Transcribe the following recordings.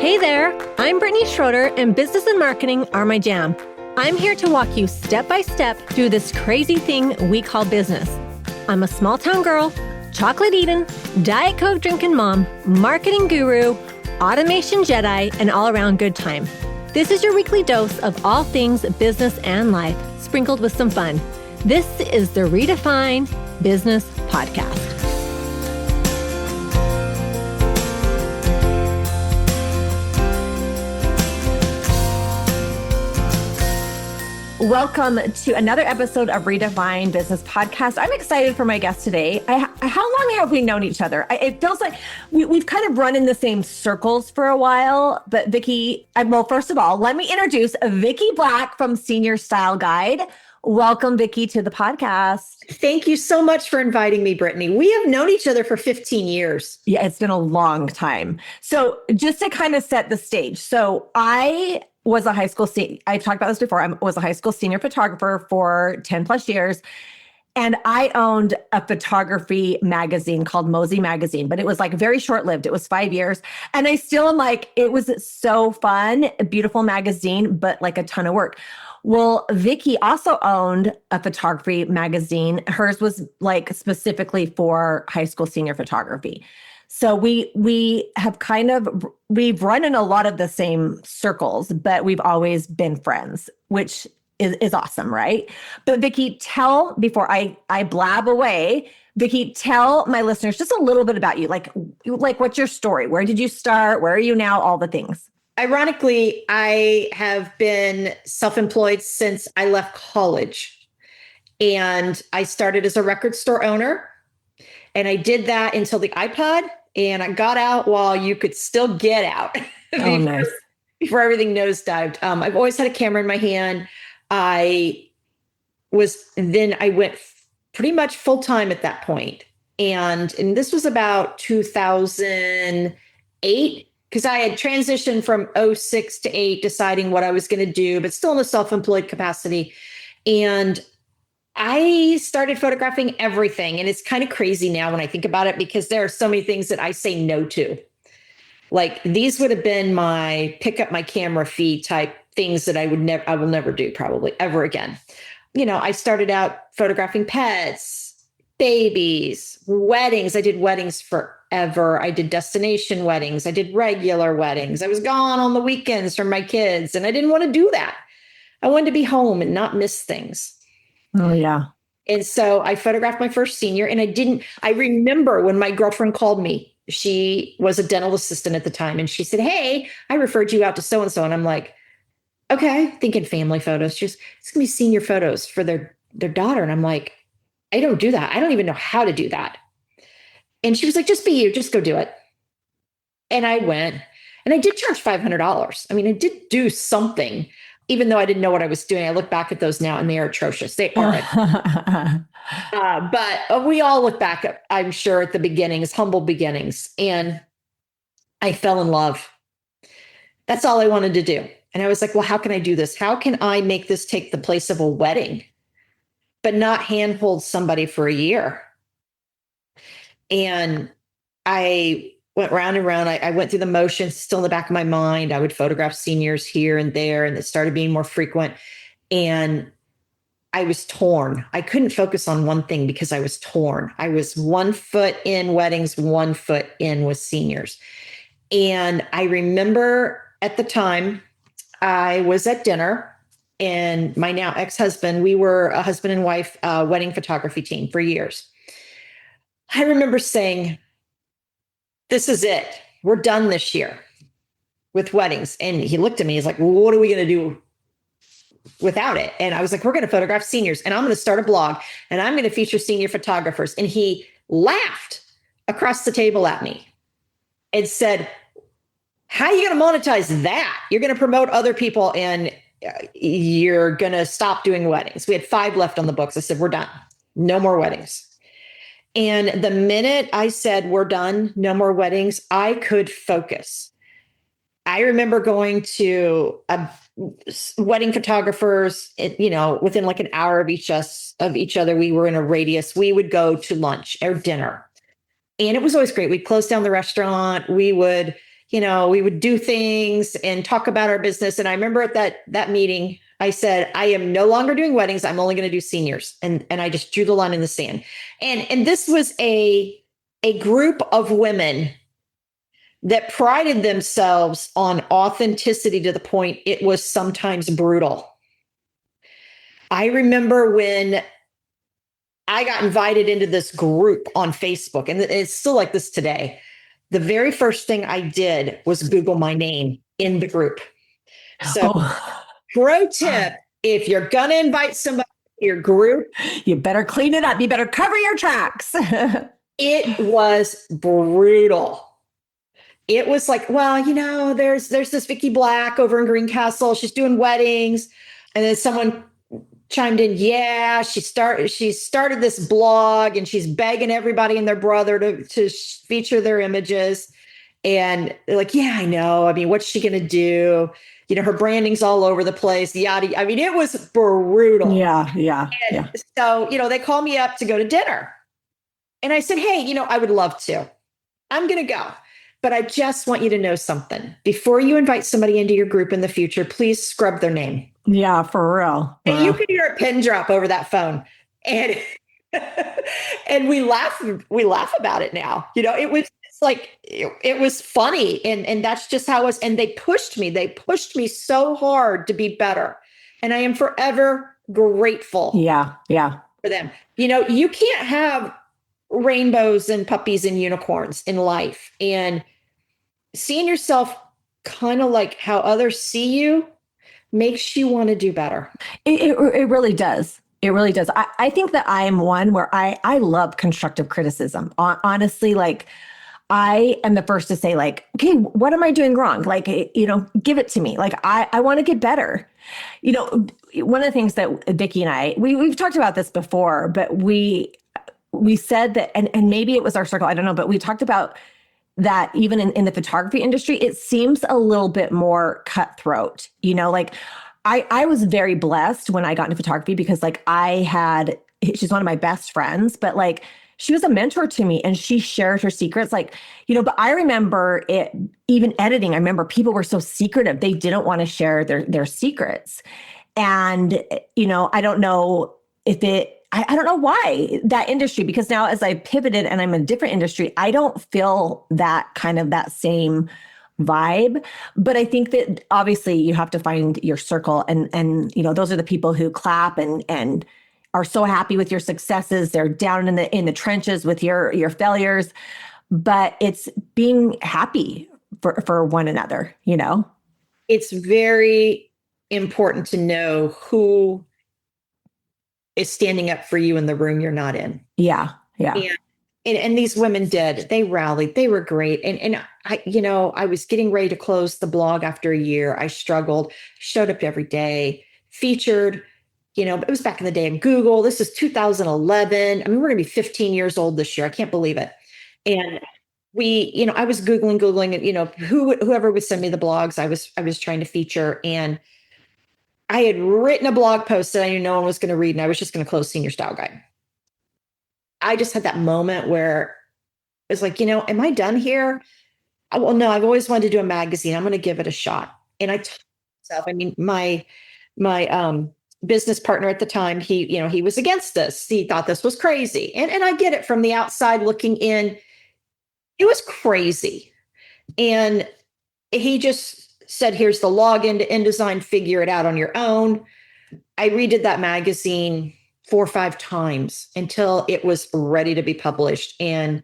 Hey there, I'm Brittni Schroeder, and business and marketing are my jam. I'm here to walk you step by step through this crazy thing we call business. I'm a small town girl, chocolate eating, Diet Coke drinking mom, marketing guru, automation Jedi, and all around good time. This is your weekly dose of all things business and life, sprinkled with some fun. This is the Redefine Business Podcast. Welcome to another episode of Redefine Business Podcast. I'm excited for my guest today. How long have we known each other? It feels like we've kind of run in the same circles for a while. But Vickie, well, first of all, let me introduce Vickie Black from Senior Style Guide. Welcome, Vickie, to the podcast. Thank you so much for inviting me, Brittni. We have known each other for 15 years. Yeah, it's been a long time. So just to kind of set the stage. So I was a high school I talked about this before. I was a high school senior photographer for 10 plus years. And I owned a photography magazine called Mosey Magazine, but it was like very short-lived. It was 5 years. And I still am like, it was so fun, a beautiful magazine, but like a ton of work. Well, Vickie also owned a photography magazine. Hers was like specifically for high school senior photography. So we have we've run in a lot of the same circles, but we've always been friends, which is awesome, right? But Vickie, before I blab away, Vickie, tell my listeners just a little bit about you. Like what's your story? Where did you start? Where are you now? All the things. Ironically, I have been self-employed since I left college. And I started as a record store owner. And I did that until the iPod. And I got out while you could still get out. Nice. Before everything nosedived. I've always had a camera in my hand. I went pretty much full time at that point. And this was about 2008, because I had transitioned from 06 to 8, deciding what I was going to do, but still in a self-employed capacity. And I started photographing everything. And it's kind of crazy now when I think about it, because there are so many things that I say no to. Like these would have been my pick up my camera fee type things that I will never do probably ever again. You know, I started out photographing pets, babies, weddings. I did weddings forever. I did destination weddings. I did regular weddings. I was gone on the weekends from my kids, and I didn't want to do that. I wanted to be home and not miss things. Oh, yeah. And so I photographed my first senior, and I remember when my girlfriend called me. She was a dental assistant at the time, and she said, "Hey, I referred you out to so-and-so." And I'm like, okay, thinking family photos. It's going to be senior photos for their daughter. And I'm like, I don't do that. I don't even know how to do that. And she was like, just be you, just go do it. And I went, and I did charge $500. I mean, I did do something, even though I didn't know what I was doing. I look back at those now and they are atrocious. They are. But we all look back, I'm sure, at the beginnings, humble beginnings. And I fell in love. That's all I wanted to do. And I was like, well, how can I do this? How can I make this take the place of a wedding, but not handhold somebody for a year? And I went round and round. I went through the motions, still in the back of my mind. I would photograph seniors here and there, and it started being more frequent. And I was torn. I couldn't focus on one thing because I was torn. I was 1 foot in weddings, 1 foot in with seniors. And I remember at the time, I was at dinner, and my now ex-husband, we were a husband and wife wedding photography team for years. I remember saying, this is it. We're done this year with weddings. And he looked at me, he's like, well, what are we going to do without it? And I was like, we're going to photograph seniors, and I'm going to start a blog, and I'm going to feature senior photographers. And he laughed across the table at me and said, how are you going to monetize that? You're going to promote other people, and you're going to stop doing weddings. We had 5 left on the books. I said, we're done. No more weddings. And the minute I said, we're done, no more weddings, I could focus. I remember going to wedding photographers, within like an hour of each other. We were in a radius. We would go to lunch or dinner. And it was always great. We'd close down the restaurant. We would, we would do things and talk about our business. And I remember at that meeting, I said, I am no longer doing weddings. I'm only going to do seniors. And I just drew the line in the sand. And this was a group of women that prided themselves on authenticity to the point it was sometimes brutal. I remember when I got invited into this group on Facebook, and it's still like this today. The very first thing I did was Google my name in the group. So, pro tip, if you're going to invite somebody to your group, you better clean it up. You better cover your tracks. It was brutal. It was like, well, there's this Vickie Black over in Greencastle. She's doing weddings. And then someone chimed in, yeah, she started this blog and she's begging everybody and their brother to feature their images. And they're like, yeah, I know. I mean, what's she going to do? Her branding's all over the place. Yada. I mean, it was brutal. Yeah. So, they called me up to go to dinner. And I said, hey, I would love to. I'm going to go. But I just want you to know something. Before you invite somebody into your group in the future, please scrub their name. Yeah, for real. And you can hear a pin drop over that phone. And and we laugh about it now. It was funny. And that's just how it was. And they pushed me so hard to be better. And I am forever grateful. Yeah. For them. You can't have rainbows and puppies and unicorns in life. And seeing yourself kind of like how others see you makes you want to do better. It really does. It really does. I think that I am one where I love constructive criticism. Honestly, like I am the first to say like, okay, what am I doing wrong? Like, give it to me. Like, I want to get better. One of the things that Vickie and I, we've talked about this before, but we said that, and maybe it was our circle, I don't know, but we talked about that even in the photography industry, it seems a little bit more cutthroat, like I was very blessed when I got into photography because like she's one of my best friends, but like she was a mentor to me and she shared her secrets, like, but I remember it, even editing, I remember people were so secretive. They didn't want to share their secrets. And, I don't know I don't know why that industry, because now as I pivoted and I'm in a different industry, I don't feel that same vibe. But I think that obviously you have to find your circle and those are the people who clap and are so happy with your successes. They're down in the trenches with your failures, but it's being happy for one another, It's very important to know who is standing up for you in the room you're not in. Yeah. And these women did. They rallied. They were great. And I was getting ready to close the blog after a year. I struggled, showed up every day, featured, it was back in the day of Google. This is 2011. I mean, we're going to be 15 years old this year. I can't believe it. And I was Googling, whoever would send me the blogs, I was trying to feature. And I had written a blog post that I knew no one was going to read, and I was just going to close Senior Style Guide. I just had that moment where it's like, am I done here? Well, no, I've always wanted to do a magazine. I'm going to give it a shot. And I told myself, my business partner at the time, he was against this. He thought this was crazy. And I get it from the outside looking in. It was crazy. And he just said, here's the login to InDesign, figure it out on your own. I redid that magazine 4 or 5 times until it was ready to be published. And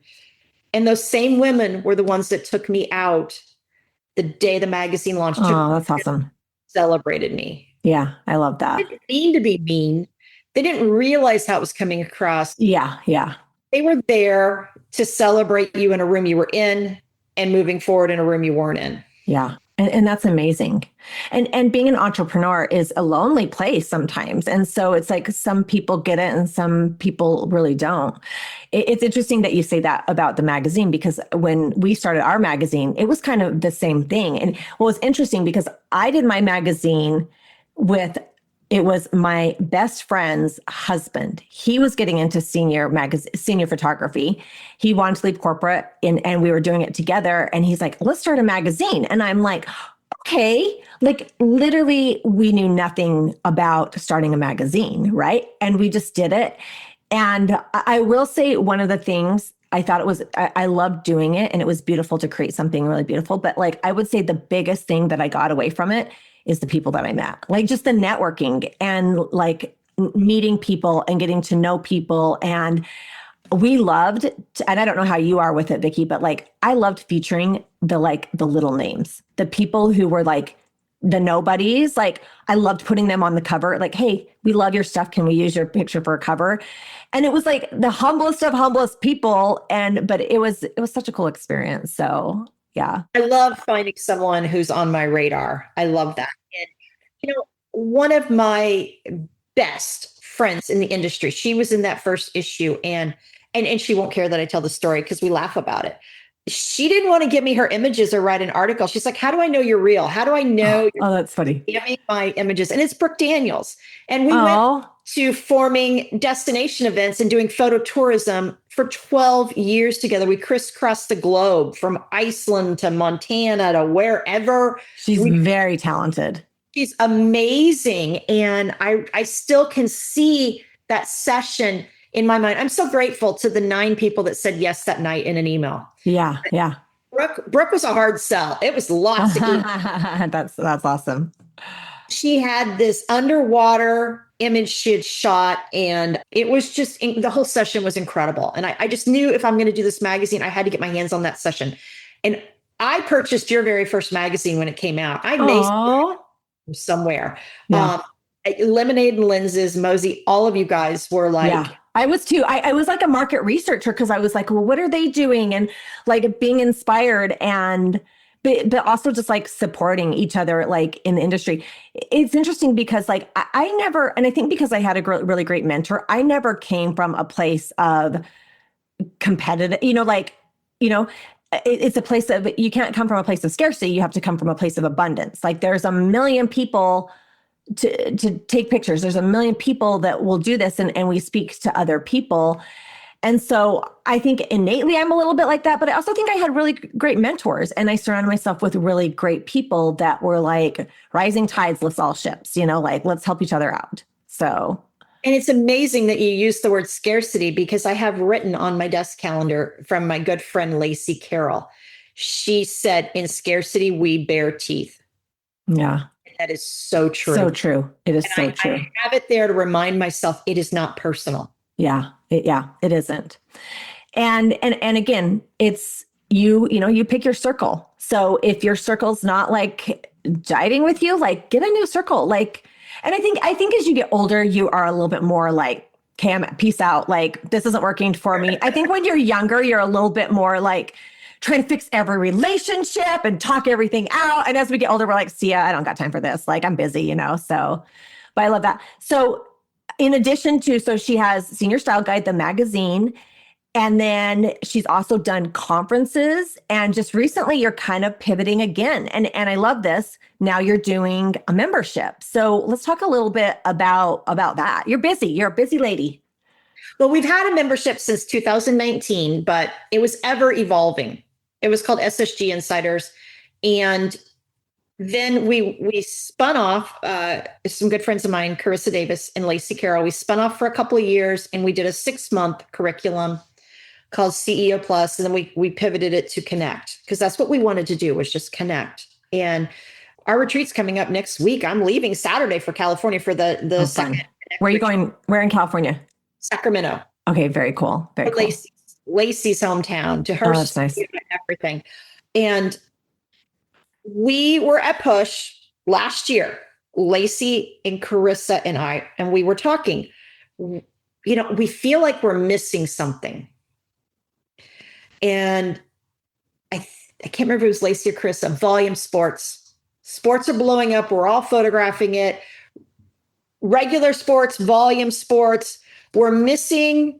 those same women were the ones that took me out the day the magazine launched. Oh, that's awesome. Celebrated me. Yeah, I love that. They didn't mean to be mean. They didn't realize how it was coming across. Yeah. They were there to celebrate you in a room you were in and moving forward in a room you weren't in. Yeah. And that's amazing. And being an entrepreneur is a lonely place sometimes. And so it's like some people get it and some people really don't. It's interesting that you say that about the magazine, because when we started our magazine, it was kind of the same thing. And what was interesting, because I did my magazine with It was my best friend's husband. He was getting into senior photography. He wanted to leave corporate and we were doing it together. And he's like, let's start a magazine. And I'm like, okay, like literally we knew nothing about starting a magazine, right? And we just did it. And I will say one of the things I thought I loved doing it and it was beautiful to create something really beautiful. But like, I would say the biggest thing that I got away from it is the people that I met, like just the networking and like meeting people and getting to know people. And we loved, and I don't know how you are with it, Vickie, but like, I loved featuring the little names, the people who were like the nobodies. Like I loved putting them on the cover. Like, hey, we love your stuff. Can we use your picture for a cover? And it was like the humblest of humblest people. But it was such a cool experience. So yeah. I love finding someone who's on my radar. I love that. And, one of my best friends in the industry, she was in that first issue and she won't care that I tell the story because we laugh about it. She didn't want to give me her images or write an article. She's like, how do I know you're real? How do I know Oh, that's funny. Give me my images. And it's Brooke Daniels. And we went to forming destination events and doing photo tourism for 12 years together. We crisscrossed the globe from Iceland to Montana to wherever. She's very talented. She's amazing. And I still can see that session in my mind. I'm so grateful to the 9 people that said yes that night in an email. Yeah. Yeah. Brooke was a hard sell. It was lots of emails. That's awesome. She had this underwater image she had shot, and it was just, the whole session was incredible. And I just knew if I'm going to do this magazine, I had to get my hands on that session. And I purchased your very first magazine when it came out. I made it somewhere. Yeah. Lemonade and Lenses, Mosey, all of you guys were like, yeah. I was too. I was like a market researcher because I was like, well, what are they doing? And like being inspired but also just like supporting each other, like in the industry. It's interesting because like I never, and I think because I had a really great mentor, I never came from a place of competitive, it's a place of, you can't come from a place of scarcity. You have to come from a place of abundance. Like there's a million people to take pictures. There's a million people that will do this and we speak to other people. And so I think innately I'm a little bit like that, but I also think I had really great mentors and I surrounded myself with really great people that were like rising tides lifts all ships, like let's help each other out. So. And it's amazing that you use the word scarcity because I have written on my desk calendar from my good friend, Lacey Carroll. She said, in scarcity, we bear teeth. Yeah. That is so true. So true. It is so true. I have it there to remind myself it is not personal. Yeah. It isn't. And again, it's you pick your circle. So if your circle's not like jiving with you, like get a new circle. Like, and I think as you get older, you are a little bit more like, okay, peace out. Like this isn't working for me. I think when you're younger, you're a little bit more like trying to fix every relationship and talk everything out. And as we get older, we're like, see ya, I don't got time for this. Like I'm busy, so, but I love that. So in addition to, so she has Senior Style Guide, the magazine, and then she's also done conferences. And just recently you're kind of pivoting again. And I love this. Now you're doing a membership. So let's talk a little bit about that. You're busy. You're a busy lady. Well, we've had a membership since 2019, but it was ever evolving. It was called SSG Insiders. And then we spun off, some good friends of mine, Carissa Davis and Lacey Carroll, we spun off for a couple of years and we did a 6-month curriculum called CEO Plus. And then we pivoted it to Connect because that's what we wanted to do, was just connect. And our retreat's coming up next week. I'm leaving Saturday for California for the second. Where are you going? Where in California? Sacramento. Okay, very cool. Very cool. Lacey's hometown, to her. That's nice. Everything. And we were at Push last year, Lacey and Carissa and I, and we were talking, we feel like we're missing something. And I can't remember if it was Lacey or Carissa, volume sports. Sports are blowing up. We're all photographing it. Regular sports, volume sports. We're missing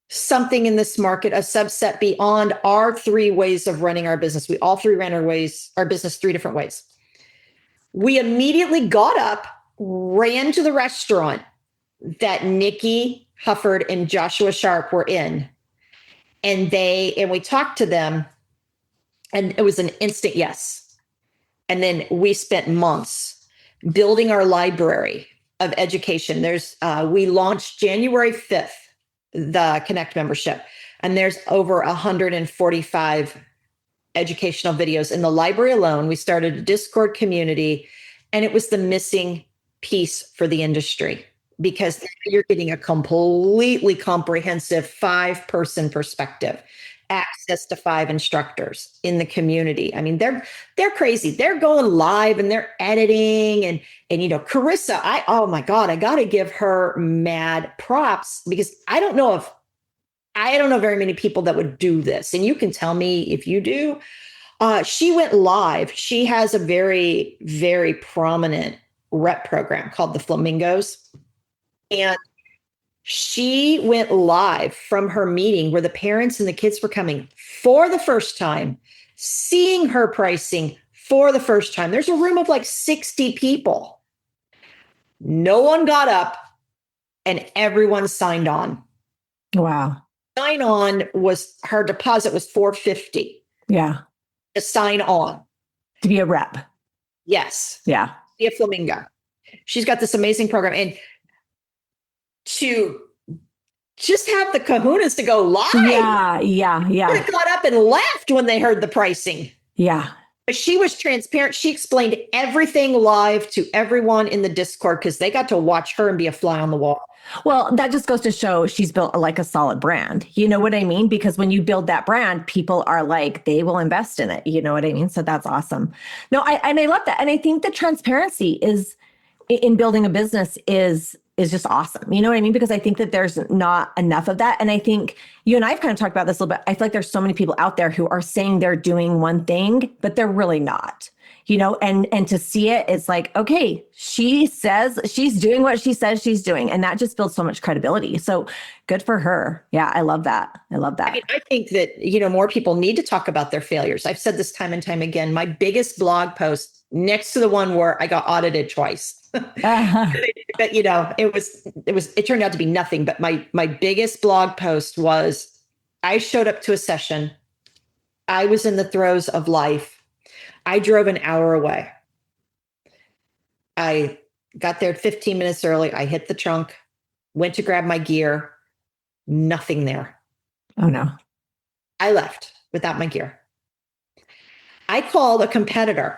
something in this market, a subset beyond our 3 ways of running our business. We all 3 ran our business 3 different ways. We immediately got up ran to the restaurant that Nikki Hufford and Joshua Sharp were in. And we talked to them, and it was an instant yes. And then we spent months building our library of education. We launched January 5th, the Connect membership, and there's over 145 educational videos in the library alone. We started a Discord community, and it was the missing piece for the industry, because you're getting a completely comprehensive 5-person perspective, access to 5 instructors in the community. I mean, they're crazy. They're going live and they're editing, and Carissa, oh my God, I got to give her mad props, because I don't know very many people that would do this. And you can tell me if you do. She went live. She has a very, very prominent rep program called the Flamingos. And she went live from her meeting where the parents and the kids were coming for the first time, seeing her pricing for the first time. There's a room of like 60 people. No one got up, and everyone signed on. Wow. Sign on was, her deposit was $450. Yeah. To sign on. To be a rep. Yes. Yeah. Be a Flamingo. She's got this amazing program. And to just have the kahunas to go live. Yeah. They got up and left when they heard the pricing. Yeah. But she was transparent. She explained everything live to everyone in the Discord, because they got to watch her and be a fly on the wall. Well, that just goes to show she's built like a solid brand. You know what I mean? Because when you build that brand, people are like, they will invest in it. You know what I mean? So that's awesome. No, I love that. And I think the transparency is in building a business is just awesome. You know what I mean? Because I think that there's not enough of that. And I think you and I've kind of talked about this a little bit. I feel like there's so many people out there who are saying they're doing one thing, but they're really not, and to see it, it's like, okay, she says she's doing what she says she's doing. And that just builds so much credibility. So good for her. Yeah. I love that. I mean, I think that, more people need to talk about their failures. I've said this time and time again. My biggest blog post, next to the one where I got audited twice. Uh-huh. But it turned out to be nothing. But my biggest blog post was, I showed up to a session. I was in the throes of life. I drove an hour away. I got there 15 minutes early. I hit the trunk, went to grab my gear. Nothing there. Oh no. I left without my gear. I called a competitor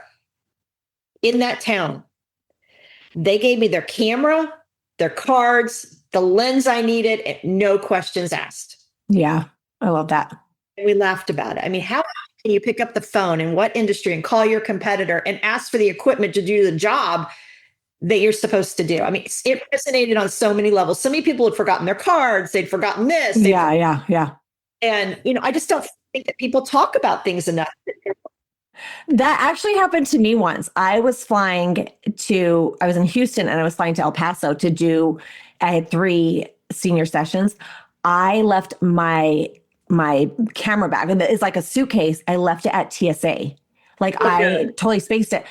in that town. They gave me their camera, their cards, the lens I needed, and no questions asked. Yeah, I love that. And we laughed about it. I mean, how can you pick up the phone in what industry and call your competitor and ask for the equipment to do the job that you're supposed to do? I mean, it resonated on so many levels. So many people had forgotten their cards. They'd forgotten this. Yeah. And, I just don't think that people talk about things enough. That actually happened to me once. I was in Houston and I was flying to El Paso I had 3 senior sessions. I left my camera bag, and it's like a suitcase. I left it at TSA. I totally spaced it.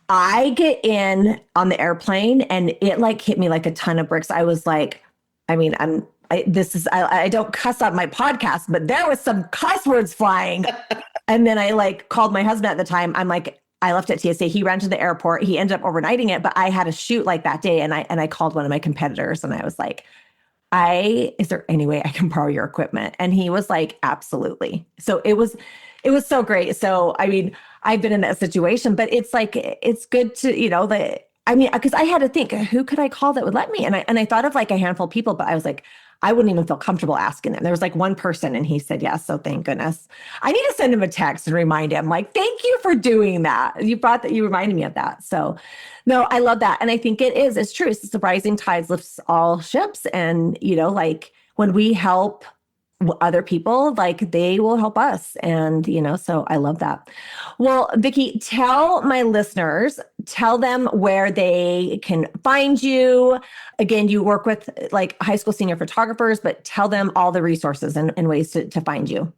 I get in on the airplane and it hit me like a ton of bricks. I was like, I mean, I don't cuss on my podcast, but there was some cuss words flying. And then I called my husband at the time. I'm like, I left at TSA. He ran to the airport. He ended up overnighting it, but I had a shoot that day. And I called one of my competitors and I was like, is there any way I can borrow your equipment? And he was like, absolutely. So it was so great. So, I mean, I've been in that situation, but it's good to, because I had to think, who could I call that would let me? And I thought of a handful of people, but I was like, I wouldn't even feel comfortable asking them. There was one person and he said yes. So thank goodness. I need to send him a text and remind him, thank you for doing that. You reminded me of that. So no, I love that. And I think it's true. It's the rising tides lifts all ships. And, when we help other people, they will help us. And, so I love that. Well, Vickie, tell my listeners, tell them where they can find you. Again, you work with high school senior photographers, but tell them all the resources and ways to find you.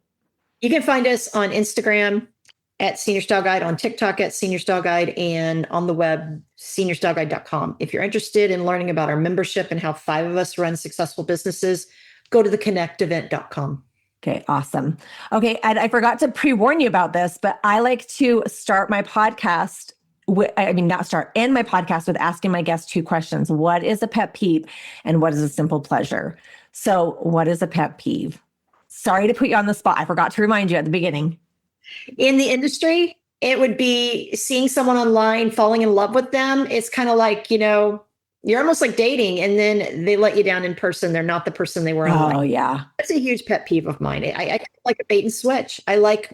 You can find us on Instagram at Senior Style Guide, on TikTok at Senior Style Guide, and on the web, seniorstyleguide.com. If you're interested in learning about our membership and how 5 of us run successful businesses, go to theconnectevent.com. Okay, awesome. Okay, and I forgot to pre-warn you about this, but I like to start my podcast end my podcast with asking my guests 2 questions. What is a pet peeve and what is a simple pleasure? So what is a pet peeve? Sorry to put you on the spot. I forgot to remind you at the beginning. In the industry, it would be seeing someone online, falling in love with them. It's kind of like, you're almost like dating and then they let you down in person. They're not the person they were online. Oh, yeah. That's a huge pet peeve of mine. I like a bait and switch. I like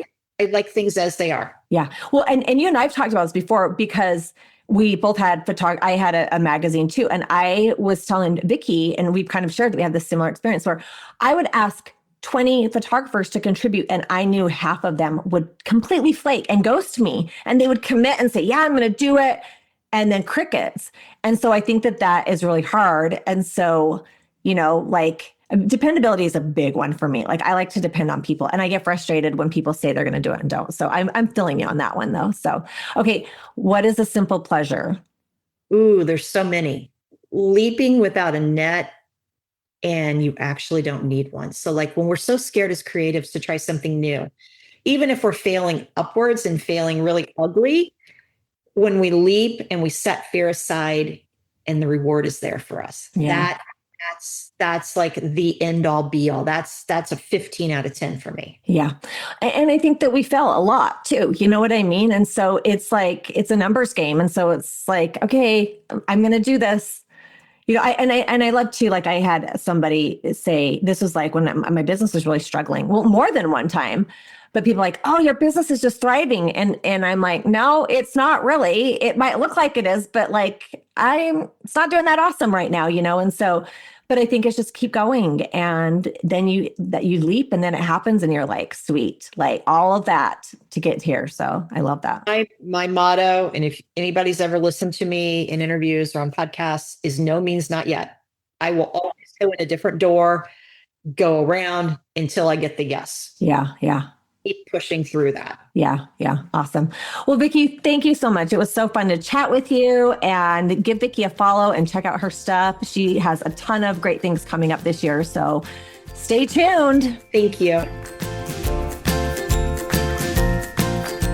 things as they are. Yeah. Well, and you and I have talked about this before because we both had I had a magazine too. And I was telling Vickie, and we've kind of shared that we had this similar experience where I would ask 20 photographers to contribute, and I knew half of them would completely flake and ghost me. And they would commit and say, yeah, I'm going to do it. And then crickets. And so I think that is really hard. And so, dependability is a big one for me. Like I like to depend on people, and I get frustrated when people say they're going to do it and don't. So I'm feeling you on that one though. So, okay. What is a simple pleasure? Ooh, there's so many. Leaping without a net, and you actually don't need one. So like when we're so scared as creatives to try something new, even if we're failing upwards and failing really ugly, when we leap and we set fear aside and the reward is there for us, that's like the end all be all. That's a 15 out of 10 for me. Yeah. And I think that we fail a lot too. You know what I mean? And so it's like, it's a numbers game. And so it's like, okay, I'm going to do this. I love to, like, I had somebody say, this was like when my business was really struggling. Well, more than one time, but people are like, oh, your business is just thriving. And I'm like, no, it's not really. It might look like it is, but like, it's not doing that awesome right now, And so, but I think it's just keep going. And then you leap and then it happens and you're like, sweet, like all of that to get here. So I love that. My motto, and if anybody's ever listened to me in interviews or on podcasts, is no means not yet. I will always go in a different door, go around until I get the yes. Yeah. Yeah. Keep pushing through that. Yeah. Yeah. Awesome. Well, Vickie, thank you so much. It was so fun to chat with you, and give Vickie a follow and check out her stuff. She has a ton of great things coming up this year. So stay tuned. Thank you.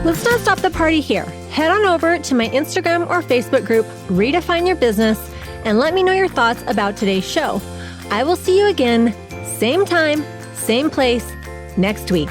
Let's not stop the party here. Head on over to my Instagram or Facebook group, Redefine Your Business, and let me know your thoughts about today's show. I will see you again, same time, same place, next week.